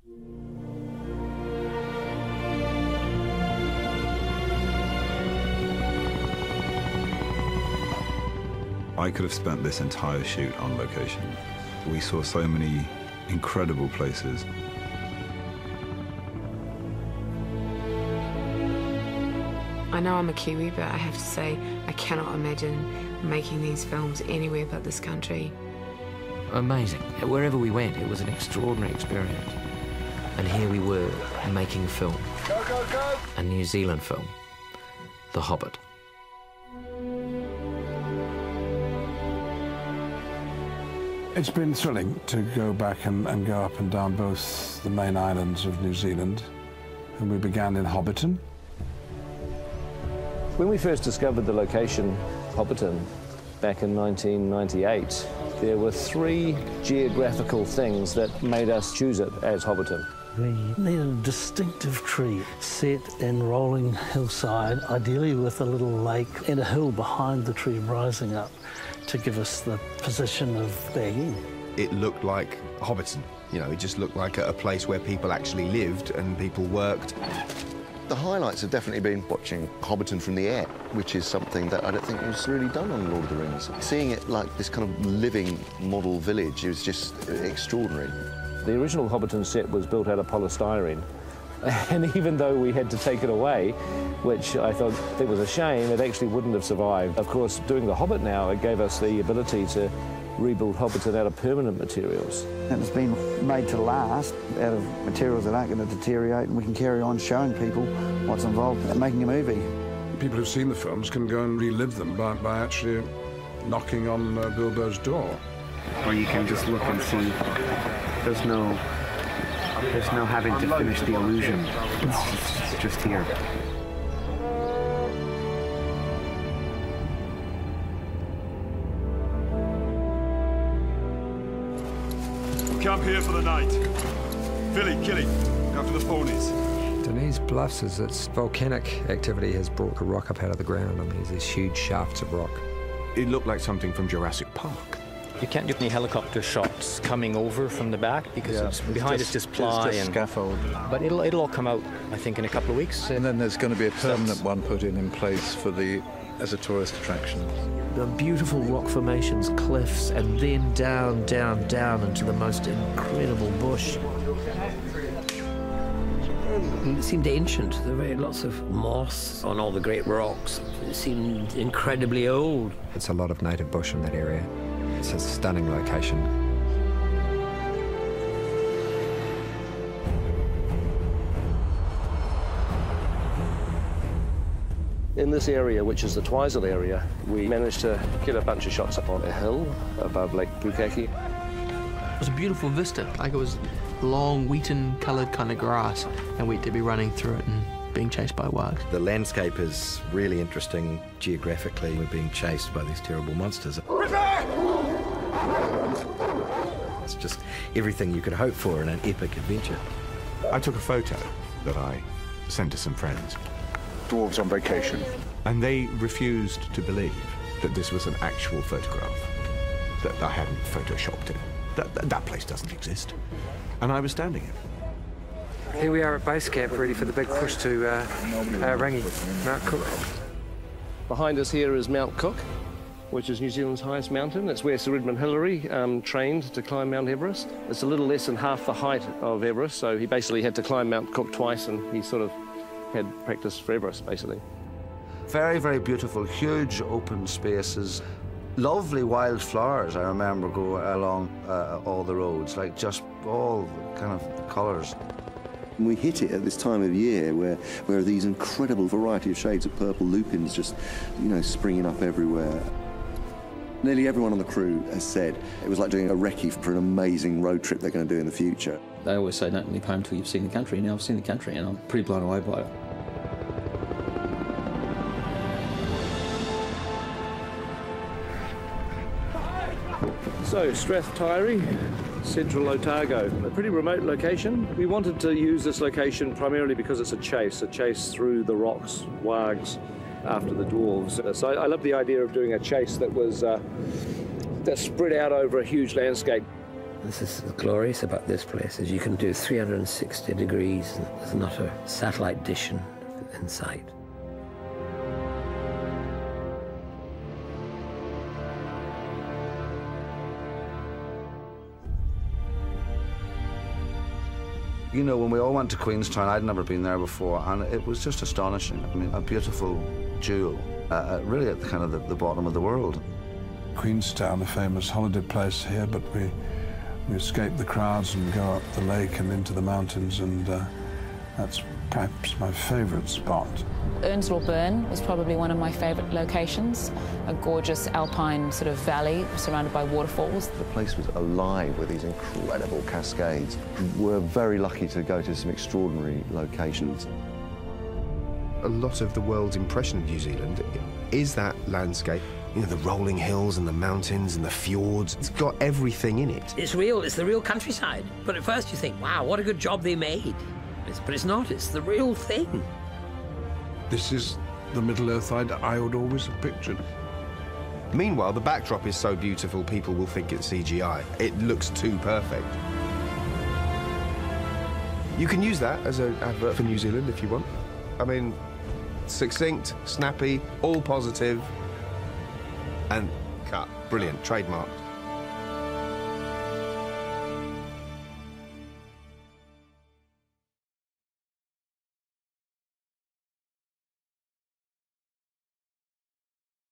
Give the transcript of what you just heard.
I could have spent this entire shoot on location. We saw so many incredible places. I know I'm a Kiwi, but I have to say I cannot imagine making these films anywhere but this country. Amazing. Wherever we went, it was an extraordinary experience. And here we were making a film. Go, go, go! A New Zealand film, The Hobbit. It's been thrilling to go back and go up and down both the main islands of New Zealand. And we began in Hobbiton. When we first discovered the location, Hobbiton, back in 1998, there were 3 geographical things that made us choose it as Hobbiton. We needed a distinctive tree set in rolling hillside, ideally with a little lake and a hill behind the tree rising up to give us the position of being. It looked like Hobbiton. You know, it just looked like a place where people actually lived and people worked. The highlights have definitely been watching Hobbiton from the air, which is something that I don't think was really done on Lord of the Rings. Seeing it like this kind of living model village, it was just extraordinary. The original Hobbiton set was built out of polystyrene, and even though we had to take it away, which I thought it was a shame, it actually wouldn't have survived. Of course, doing The Hobbit now, it gave us the ability to rebuild Hobbiton out of permanent materials. And it's been made to last out of materials that aren't going to deteriorate, and we can carry on showing people what's involved in making a movie. People who've seen the films can go and relive them by actually knocking on Bilbo's door. Or you can just look and see there's no having to finish the illusion. It's just here. Camp here for the night. Philly, Killy, go for the ponies. Denise Bluffs is its volcanic activity has brought the rock up out of the ground. I mean, there's these huge shafts of rock. It looked like something from Jurassic Park. You can't get any helicopter shots coming over from the back because it's behind it's just ply and scaffold. But it'll all come out, I think, in a couple of weeks. And then there's going to be a permanent one put in place for as a tourist attraction. The beautiful rock formations, cliffs, and then down, down, down into the most incredible bush. It seemed ancient. There were lots of moss on all the great rocks. It seemed incredibly old. It's a lot of native bush in that area. It's a stunning location. In this area, which is the Twizel area, we managed to get a bunch of shots up on a hill above Lake Pukaki. It was a beautiful vista, like it was long, wheaten-coloured kind of grass, and we'd be running through it and being chased by wags. The landscape is really interesting geographically. We're being chased by these terrible monsters. It's just everything you could hope for in an epic adventure. I took a photo that I sent to some friends. Dwarves on vacation. And they refused to believe that this was an actual photograph, that I hadn't photoshopped it. That place doesn't exist. And I was standing in. Here we are at base camp, ready for the big push to Rangi, Mount Cook. Behind us here is Mount Cook, which is New Zealand's highest mountain. It's where Sir Edmund Hillary trained to climb Mount Everest. It's a little less than half the height of Everest, so he basically had to climb Mount Cook twice, and he sort of had practice for Everest, basically. Very, very beautiful, huge open spaces. Lovely wildflowers, I remember, go along all the roads, like just all kind of colours. We hit it at this time of year where these incredible variety of shades of purple lupins just, you know, springing up everywhere. Nearly everyone on the crew has said it was like doing a recce for an amazing road trip they're going to do in the future. They always say don't leave home until you've seen the country. Now I've seen the country and I'm pretty blown away by it. So, Strathtyre, Central Otago, a pretty remote location. We wanted to use this location primarily because it's a chase through the rocks, wags, after the dwarves. So I love the idea of doing a chase that was that spread out over a huge landscape. This is glorious about this place, is you can do 360 degrees and there's not a satellite dish in sight. You know, when we all went to Queenstown, I'd never been there before, and it was just astonishing. I mean, a beautiful jewel, really at the kind of the bottom of the world. Queenstown, a famous holiday place here, but we escape the crowds and go up the lake and into the mountains, and that's perhaps my favourite spot. Earnshaw Burn was probably one of my favourite locations, a gorgeous alpine sort of valley surrounded by waterfalls. The place was alive with these incredible cascades. We're very lucky to go to some extraordinary locations. A lot of the world's impression of New Zealand is that landscape. You know, the rolling hills and the mountains and the fjords. It's got everything in it. It's real, it's the real countryside. But at first you think, wow, what a good job they made. But it's not, it's the real thing. This is the Middle-earth I would always have pictured. Meanwhile, the backdrop is so beautiful, people will think it's CGI. It looks too perfect. You can use that as an advert for New Zealand if you want. I mean, succinct, snappy, all positive, and cut. Brilliant, trademarked.